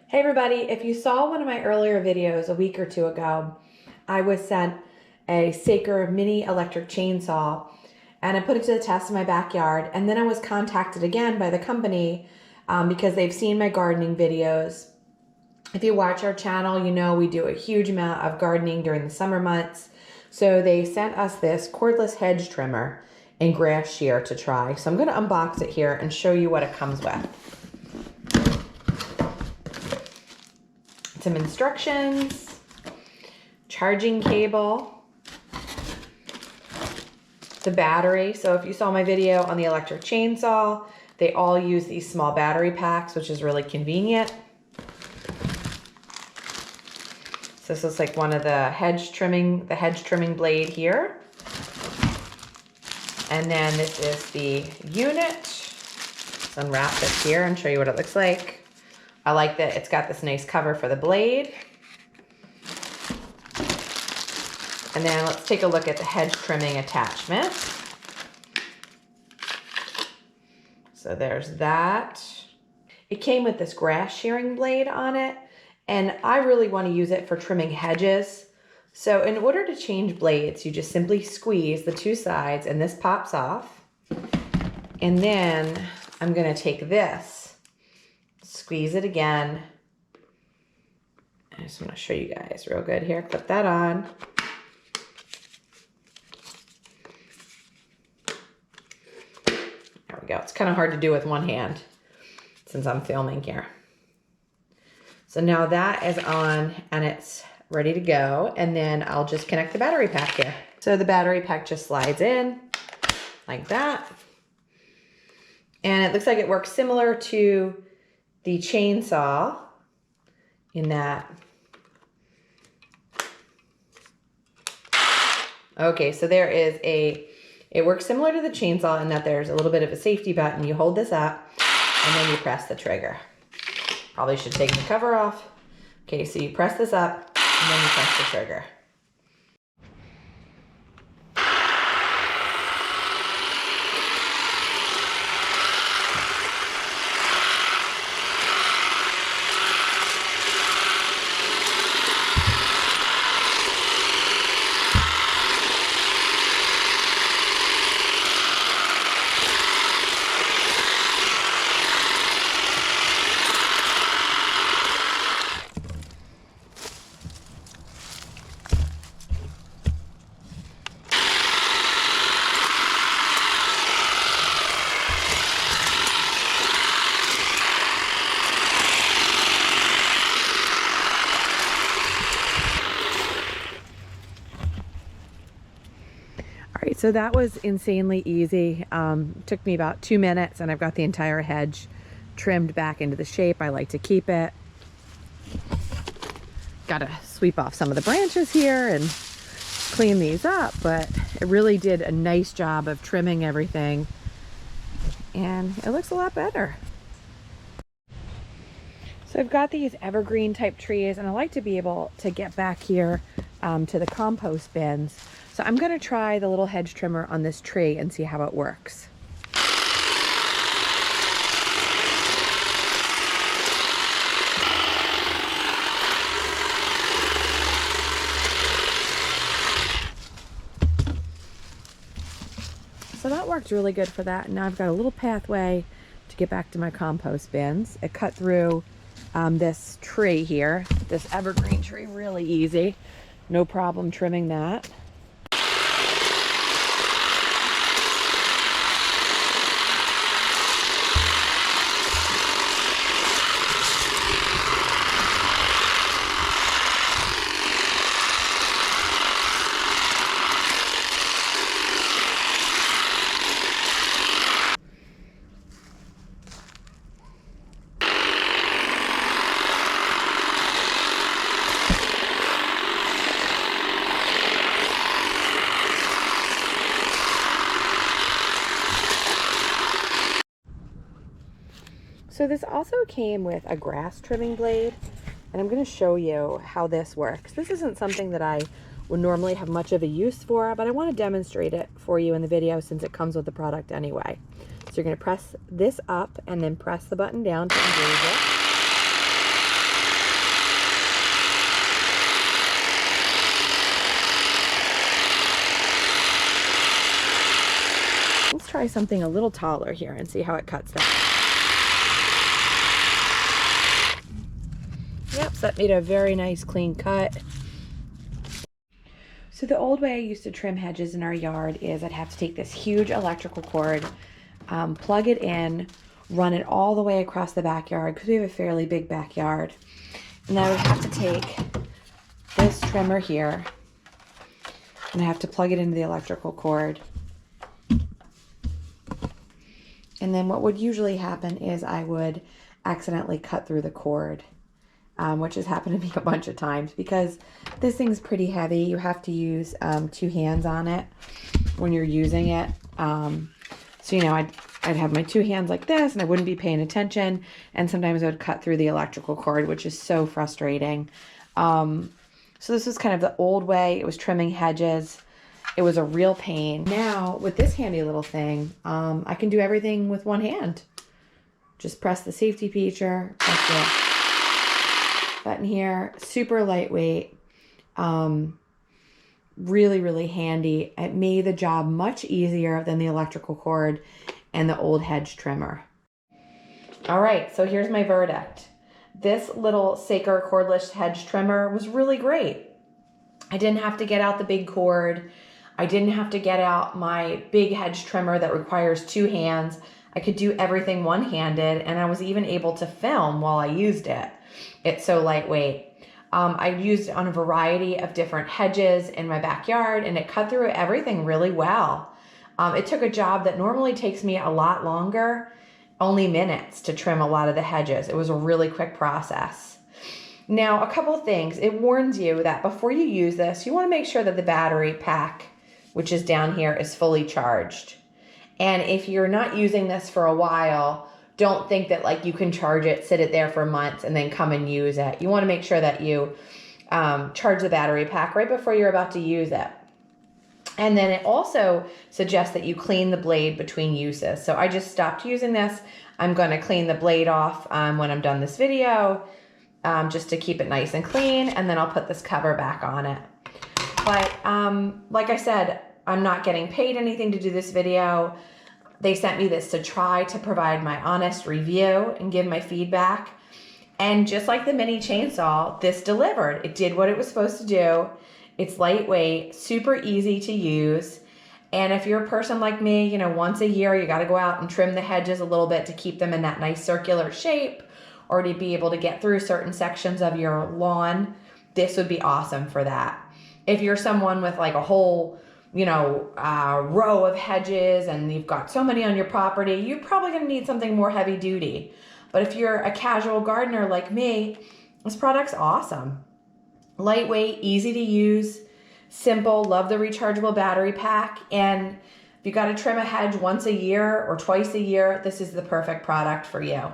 Hey everybody, if you saw one of my earlier videos a week or two ago, I was sent a Saker mini electric chainsaw and I put it to the test in my backyard, and then I was contacted again by the company because they've seen my gardening videos. If you watch our channel, you know we do a huge amount of gardening during the summer months. So they sent us this cordless hedge trimmer and grass shear to try. So I'm going to unbox it here and show you what it comes with. Some instructions, charging cable, the battery. So if you saw my video on the electric chainsaw, they all use these small battery packs, which is really convenient. So this looks like one of the hedge trimming blade here. And then this is the unit. Let's unwrap this here and show you what it looks like. I like that it's got this nice cover for the blade. And then let's take a look at the hedge trimming attachment. So there's that. It came with this grass shearing blade on it, and I really want to use it for trimming hedges. So in order to change blades, you just simply squeeze the two sides and this pops off. And then I'm going to take this, squeeze it again. I just want to show you guys real good here. Clip that on. There we go. It's kind of hard to do with one hand since I'm filming here. So now that is on and it's ready to go. And then I'll just connect the battery pack here. So the battery pack just slides in like that. And it looks like it works similar to the chainsaw in that. Okay, so there is it works similar to the chainsaw in that there's a little bit of a safety button. You hold this up and then you press the trigger. Probably should take the cover off. Okay, so you press this up and then you press the trigger. All right, so that was insanely easy. Took me about 2 minutes and I've got the entire hedge trimmed back into the shape I like to keep it. Got to sweep off some of the branches here and clean these up, but it really did a nice job of trimming everything and it looks a lot better. So I've got these evergreen type trees and I like to be able to get back here to the compost bins. So I'm going to try the little hedge trimmer on this tree and see how it works. So that worked really good for that. And now I've got a little pathway to get back to my compost bins. It cut through this tree here, this evergreen tree, really easy. No problem trimming that. So this also came with a grass trimming blade, and I'm going to show you how this works. This isn't something that I would normally have much of a use for, but I want to demonstrate it for you in the video since it comes with the product anyway. So you're going to press this up and then press the button down to engage it. try something a little taller here and see how it cuts that. Yep, so that made a very nice clean cut. So the old way I used to trim hedges in our yard is I'd have to take this huge electrical cord, plug it in, run it all the way across the backyard because we have a fairly big backyard. And then I would have to take this trimmer here and I have to plug it into the electrical cord. And then what would usually happen is I would accidentally cut through the cord, which has happened to me a bunch of times because this thing's pretty heavy. You have to use 2 hands on it when you're using it. So, you know, I'd have my 2 hands like this and I wouldn't be paying attention. And sometimes I would cut through the electrical cord, which is so frustrating. So this was kind of the old way. It was trimming hedges. It was a real pain. Now, with this handy little thing, I can do everything with 1 hand. Just press the safety feature, press the button here. Super lightweight. Really, really handy. It made the job much easier than the electrical cord and the old hedge trimmer. All right, so here's my verdict. This little Saker Cordless Hedge Trimmer was really great. I didn't have to get out the big cord. I didn't have to get out my big hedge trimmer that requires 2 hands. I could do everything one-handed, and I was even able to film while I used it. It's so lightweight. I used it on a variety of different hedges in my backyard, and it cut through everything really well. It took a job that normally takes me a lot longer, only minutes, to trim a lot of the hedges. It was a really quick process. Now, a couple of things. It warns you that before you use this, you want to make sure that the battery pack, which is down here, is fully charged. And if you're not using this for a while, don't think that like you can charge it, sit it there for months, and then come and use it. You want to make sure that you charge the battery pack right before you're about to use it. And then it also suggests that you clean the blade between uses. So I just stopped using this. I'm going to clean the blade off when I'm done this video, just to keep it nice and clean. And then I'll put this cover back on it. But like I said, I'm not getting paid anything to do this video. They sent me this to try to provide my honest review and give my feedback. And just like the mini chainsaw, this delivered. It did what it was supposed to do. It's lightweight, super easy to use. And if you're a person like me, you know, once a year, you got to go out and trim the hedges a little bit to keep them in that nice circular shape, or to be able to get through certain sections of your lawn, this would be awesome for that. If you're someone with like a whole, you know, row of hedges and you've got so many on your property, you're probably going to need something more heavy duty. But if you're a casual gardener like me, this product's awesome. Lightweight, easy to use, simple, love the rechargeable battery pack. And if you got to trim a hedge once a year or twice a year, this is the perfect product for you.